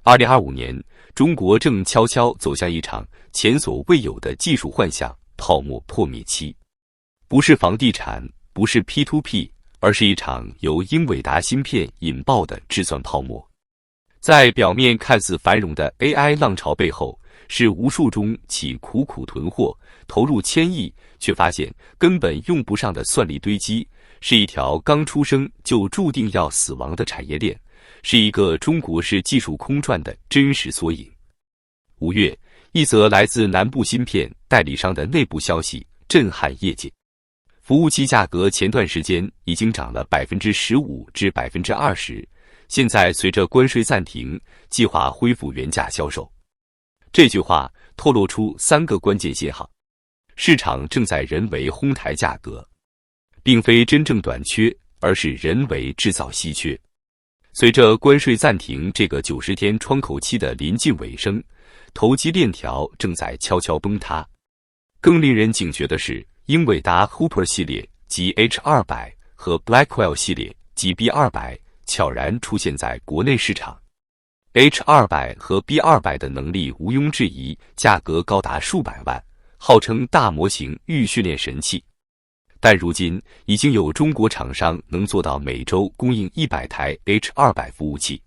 2025年，中国正悄悄走向一场前所未有的技术幻象泡沫破灭期，不是房地产，不是 P2P， 而是一场由英伟达芯片引爆的制算泡沫。在表面看似繁荣的 AI 浪潮背后，是无数中企苦苦囤货，投入千亿，却发现根本用不上的算力堆积，是一条刚出生就注定要死亡的产业链，是一个中国式技术空转的真实缩影。5月，一则来自南部芯片代理商的内部消息震撼业界。服务器价格前段时间已经涨了 15% 至 20%， 现在随着关税暂停，计划恢复原价销售。这句话透露出3个关键信号：市场正在人为哄抬价格，并非真正短缺，而是人为制造稀缺。随着关税暂停这个90天窗口期的临近尾声，投机链条正在悄悄崩塌。更令人警觉的是，英伟达 Hooper 系列及 H200 和 Blackwell 系列及 B200 悄然出现在国内市场。H200 和 B200 的能力毋庸置疑，价格高达数百万，号称大模型预训练神器。但如今已经有中国厂商能做到每周供应100台 H200 服务器。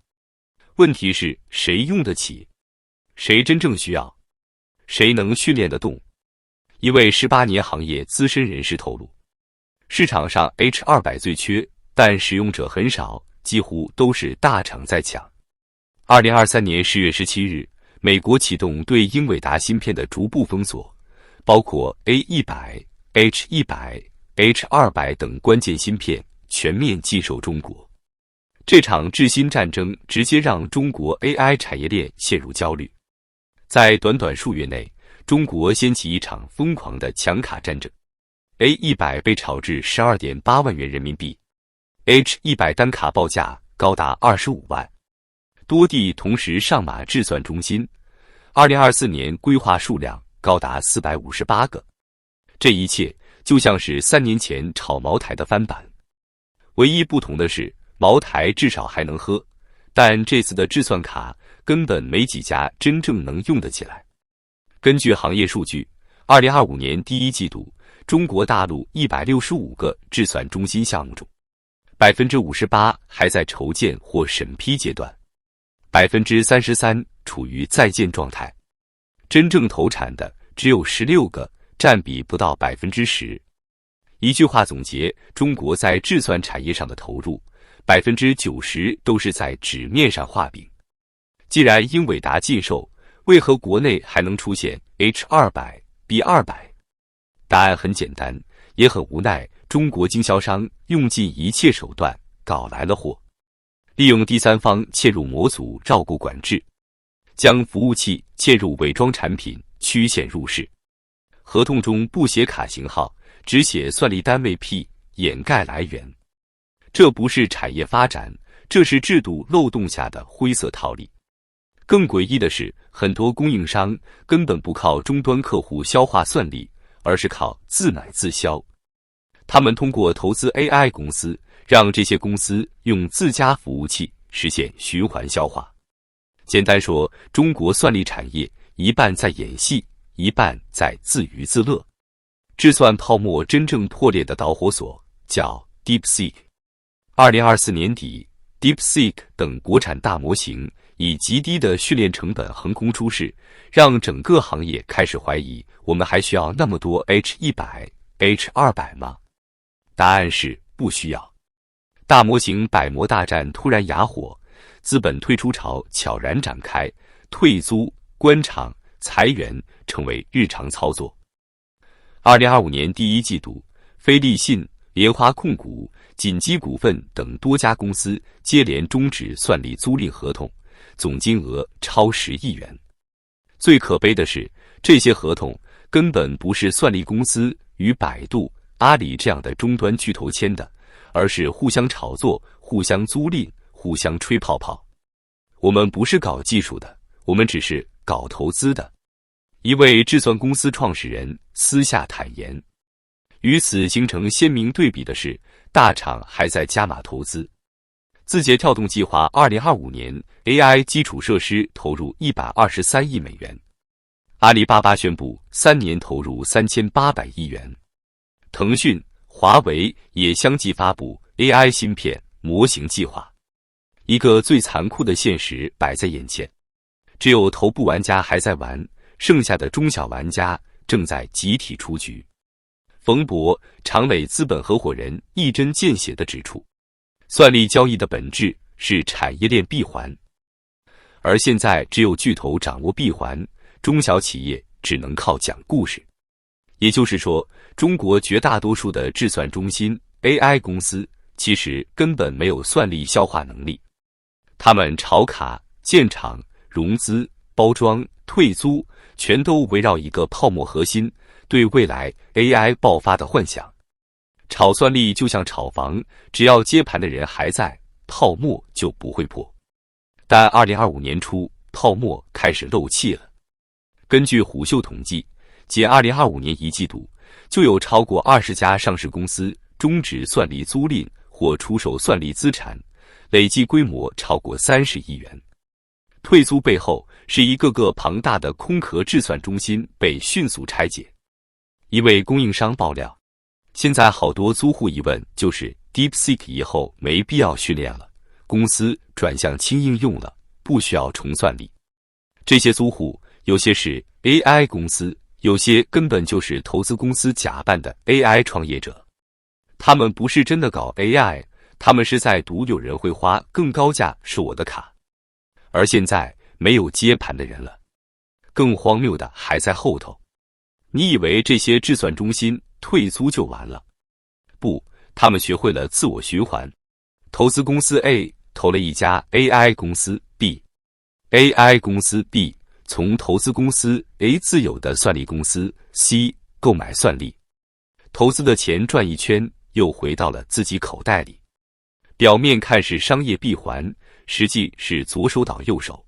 问题是谁用得起？谁真正需要？谁能训练得动？一位18年行业资深人士透露，市场上 H200 最缺，但使用者很少，几乎都是大厂在抢。2023年10月17日，美国启动对英伟达芯片的逐步封锁，包括 A100、H100、H200 等关键芯片全面禁售中国。这场制芯战争直接让中国 AI 产业链陷入焦虑。在短短数月内，中国掀起一场疯狂的抢卡战争。A100 被炒至 12.8 万元人民币， H100 单卡报价高达25万。多地同时上马制算中心，2024年规划数量高达458个。这一切就像是3年前炒茅台的翻版，唯一不同的是，茅台至少还能喝，但这次的制算卡根本没几家真正能用得起来。根据行业数据，2025年第一季度，中国大陆165个制算中心项目中，58%还在筹建或审批阶段，33%处于在建状态，真正投产的只有16个，占比不到10%。一句话总结，中国在制算产业上的投入，90%都是在纸面上画饼。既然英伟达禁售，为何国内还能出现 H200、B200？ 答案很简单，也很无奈，中国经销商用尽一切手段搞来了货，利用第三方嵌入模组绕过管制，将服务器嵌入伪装产品，曲线入市。合同中不写卡型号，只写算力单位 P， 掩盖来源。这不是产业发展，这是制度漏洞下的灰色套利。更诡异的是，很多供应商根本不靠终端客户消化算力，而是靠自买自销。他们通过投资 AI 公司，让这些公司用自家服务器实现循环消化。简单说，中国算力产业一半在演戏，一半在自娱自乐。制算泡沫真正破裂的导火索叫 DeepSeek。2024年底， DeepSeek 等国产大模型以极低的训练成本横空出世，让整个行业开始怀疑，我们还需要那么多 H100、H200 吗？答案是不需要。大模型百模大战突然哑火，资本退出潮悄然展开，退租、关厂、裁员成为日常操作。2025年第一季度，飞利信、联华控股、锦基股份等多家公司接连终止算力租赁合同，总金额超10亿元。最可悲的是，这些合同根本不是算力公司与百度、阿里这样的终端巨头签的，而是互相炒作、互相租赁、互相吹泡泡。我们不是搞技术的，我们只是搞投资的。一位制算公司创始人私下坦言。与此形成鲜明对比的是，大厂还在加码投资。字节跳动计划2025年 AI 基础设施投入123亿美元。阿里巴巴宣布3年投入3800亿元。腾讯、华为也相继发布 AI 芯片模型计划。一个最残酷的现实摆在眼前，只有头部玩家还在玩，剩下的中小玩家正在集体出局。冯博，长磊资本合伙人一针见血地指出，算力交易的本质是产业链闭环，而现在只有巨头掌握闭环，中小企业只能靠讲故事。也就是说，中国绝大多数的智算中心 AI 公司其实根本没有算力消化能力，他们炒卡、建厂、融资、包装、退租，全都围绕一个泡沫核心，对未来 AI 爆发的幻想。炒算力就像炒房，只要接盘的人还在，泡沫就不会破。但2025年初，泡沫开始漏气了。根据虎嗅统计，仅2025年一季度，就有超过20家上市公司终止算力租赁或出售算力资产，累计规模超过30亿元。退租背后是一个个庞大的空壳智算中心被迅速拆解。一位供应商爆料，现在好多租户疑问就是 DeepSeek 以后没必要训练了，公司转向轻应用了，不需要重算力。这些租户有些是 AI 公司，有些根本就是投资公司假扮的 AI 创业者。他们不是真的搞 AI， 他们是在赌有人会花更高价收我的卡。而现在没有接盘的人了，更荒谬的还在后头。你以为这些智算中心退租就完了？不，他们学会了自我循环。投资公司 A 投了一家 AI 公司 B，AI 公司 B 从投资公司 A 自有的算力公司 C 购买算力，投资的钱转一圈又回到了自己口袋里。表面看是商业闭环，实际是左手倒右手。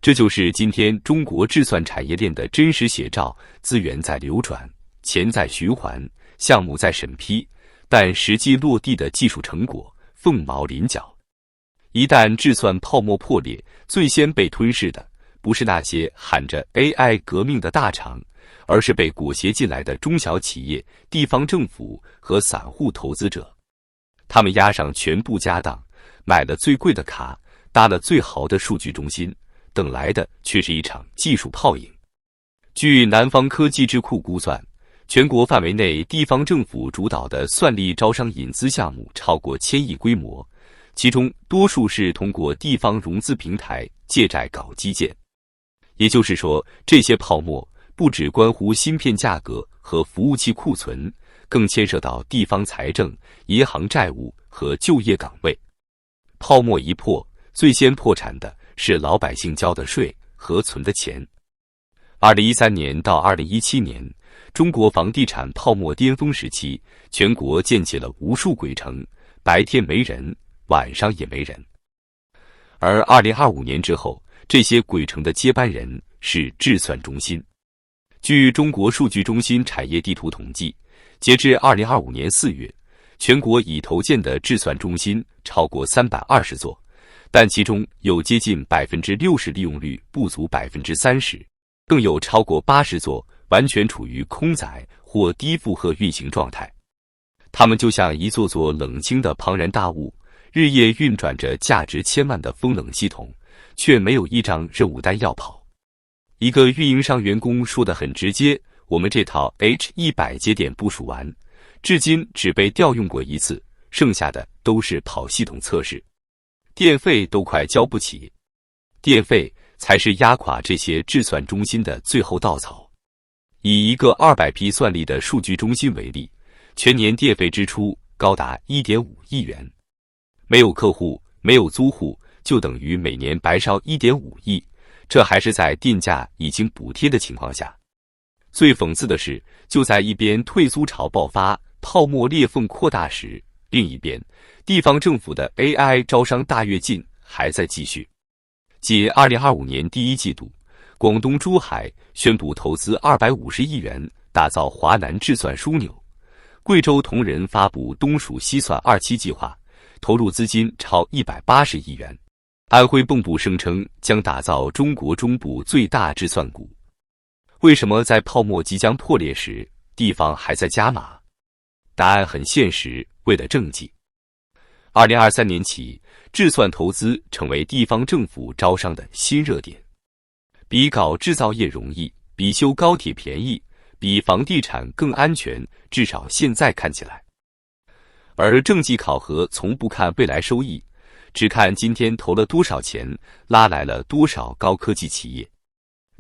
这就是今天中国智算产业链的真实写照，资源在流转，钱在循环，项目在审批，但实际落地的技术成果凤毛麟角。一旦智算泡沫破裂，最先被吞噬的不是那些喊着 AI 革命的大厂，而是被裹挟进来的中小企业、地方政府和散户投资者。他们押上全部家当，买了最贵的卡，搭了最豪的数据中心，等来的却是一场技术泡影。据南方科技智库估算，全国范围内地方政府主导的算力招商引资项目超过1000亿规模，其中多数是通过地方融资平台借债搞基建。也就是说，这些泡沫不只关乎芯片价格和服务器库存，更牵涉到地方财政、银行债务和就业岗位。泡沫一破，最先破产的是老百姓交的税和存的钱。2013年到2017年，中国房地产泡沫巅峰时期，全国建起了无数鬼城，白天没人，晚上也没人。而2025年之后，这些鬼城的接班人是智算中心。据中国数据中心产业地图统计，截至2025年4月，全国已投建的智算中心超过320座，但其中有接近60%利用率不足30%，更有超过80座完全处于空载或低负荷运行状态。它们就像一座座冷清的庞然大物，日夜运转着价值千万的风冷系统，却没有一张任务单要跑。一个运营商员工说得很直接，我们这套 H100节点部署完，至今只被调用过一次，剩下的都是跑系统测试，电费都快交不起。电费才是压垮这些智算中心的最后稻草。以一个200批算力的数据中心为例，全年电费支出高达 1.5 亿元。没有客户，没有租户，就等于每年白烧 1.5 亿，这还是在电价已经补贴的情况下。最讽刺的是，就在一边退租潮爆发，泡沫裂缝扩大时，另一边地方政府的 AI 招商大跃进还在继续。仅2025年第一季度，广东珠海宣布投资250亿元打造华南智算枢纽，贵州铜仁发布东数西算27计划，投入资金超180亿元。安徽蚌埠声称将打造中国中部最大制算股。为什么在泡沫即将破裂时，地方还在加码？答案很现实，为了政绩。2023年起，制算投资成为地方政府招商的新热点。比搞制造业容易，比修高铁便宜，比房地产更安全，至少现在看起来。而政绩考核从不看未来收益，只看今天投了多少钱，拉来了多少高科技企业。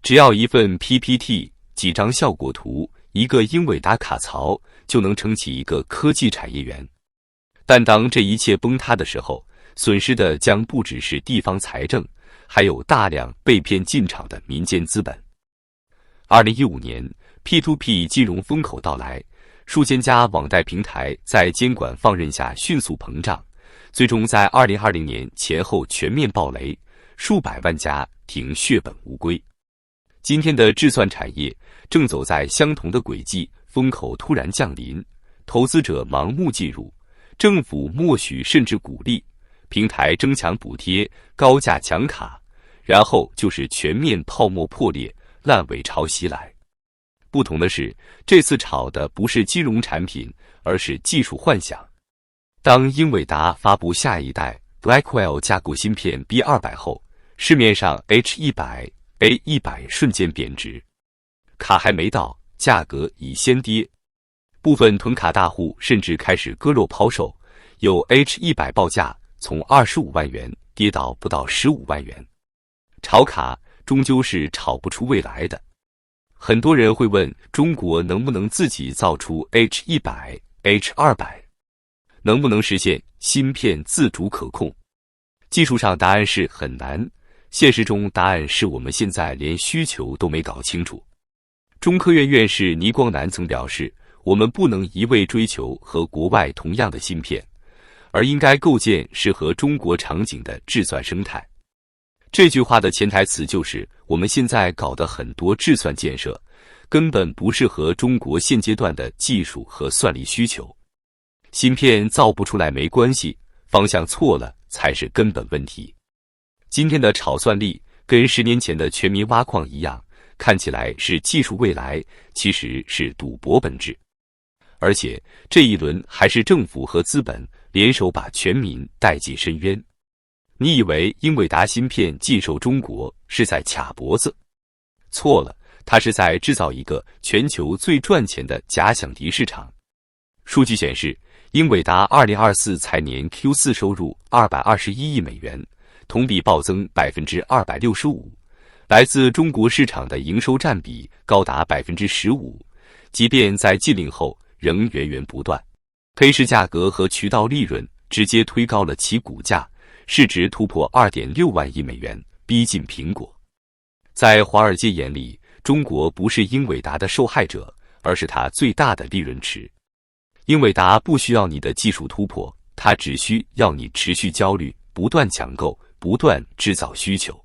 只要一份 PPT、几张效果图、一个英伟达卡槽，就能撑起一个科技产业园。但当这一切崩塌的时候，损失的将不只是地方财政，还有大量被骗进场的民间资本。2015年 ，P2P 金融风口到来，数千家网贷平台在监管放任下迅速膨胀，最终在2020年前后全面暴雷，数百万家停血本无归。今天的制算产业正走在相同的轨迹，风口突然降临，投资者盲目进入，政府默许甚至鼓励，平台争抢补贴，高价抢卡，然后就是全面泡沫破裂，烂尾潮袭来。不同的是，这次炒的不是金融产品，而是技术幻想。当英伟达发布下一代 Blackwell 架构芯片 B200 后，市面上 H100、A100 瞬间贬值，卡还没到，价格已先跌。部分囤卡大户甚至开始割肉抛售，有 H100 报价从25万元跌到不到15万元。炒卡终究是炒不出未来的。很多人会问，中国能不能自己造出 H100、H200？ 能不能实现芯片自主可控？技术上答案是很难，现实中答案是我们现在连需求都没搞清楚。中科院院士倪光南曾表示，我们不能一味追求和国外同样的芯片，而应该构建适合中国场景的制算生态。这句话的潜台词就是，我们现在搞的很多制算建设，根本不适合中国现阶段的技术和算力需求。芯片造不出来没关系，方向错了才是根本问题。今天的炒算力跟10年前的全民挖矿一样，看起来是技术未来，其实是赌博本质。而且这一轮还是政府和资本联手把全民带进深渊。你以为英伟达芯片寄售中国是在卡脖子？错了，它是在制造一个全球最赚钱的假想敌市场。数据显示，英伟达2024财年 Q4 收入221亿美元，同比暴增265%，来自中国市场的营收占比高达15%，即便在禁令后仍源源不断。黑市价格和渠道利润直接推高了其股价，市值突破2.6万亿美元，逼近苹果。在华尔街眼里，中国不是英伟达的受害者，而是它最大的利润池。英伟达不需要你的技术突破，它只需要你持续焦虑，不断抢购，不断制造需求。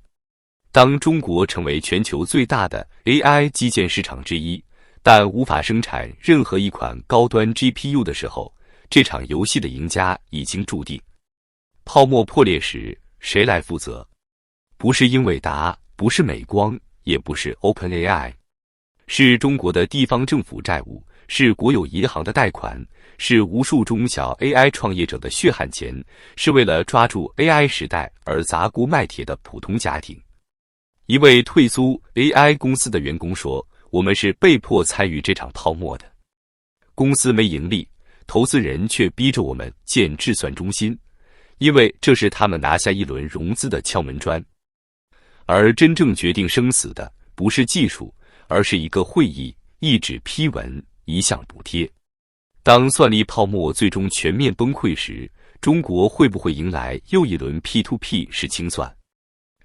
当中国成为全球最大的 AI 基建市场之一，但无法生产任何一款高端 GPU 的时候，这场游戏的赢家已经注定。泡沫破裂时，谁来负责？不是英伟达，不是美光，也不是 OpenAI， 是中国的地方政府债务，是国有银行的贷款，是无数中小 AI 创业者的血汗钱，是为了抓住 AI 时代而砸锅卖铁的普通家庭。一位退租 AI 公司的员工说，我们是被迫参与这场泡沫的。公司没盈利，投资人却逼着我们建制算中心，因为这是他们拿下一轮融资的敲门砖。而真正决定生死的不是技术，而是一个会议、一纸批文、一项补贴。当算力泡沫最终全面崩溃时，中国会不会迎来又一轮 P2P 式清算？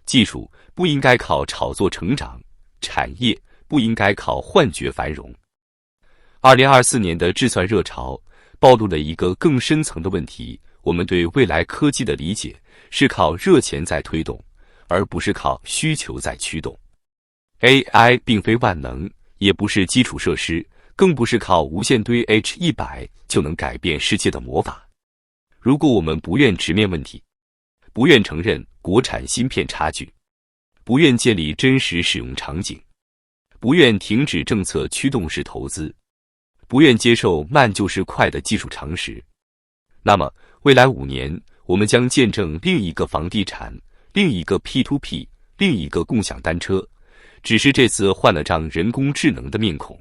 技术不应该靠炒作成长，产业不应该靠幻觉繁荣。2024年的制算热潮暴露了一个更深层的问题，我们对未来科技的理解是靠热钱在推动，而不是靠需求在驱动。AI 并非万能，也不是基础设施，更不是靠无限堆 H100 就能改变世界的魔法。如果我们不愿直面问题，不愿承认国产芯片差距，不愿建立真实使用场景，不愿停止政策驱动式投资，不愿接受慢就是快的技术常识，那么未来5年，我们将见证另一个房地产，另一个 P2P， 另一个共享单车，只是这次换了张人工智能的面孔。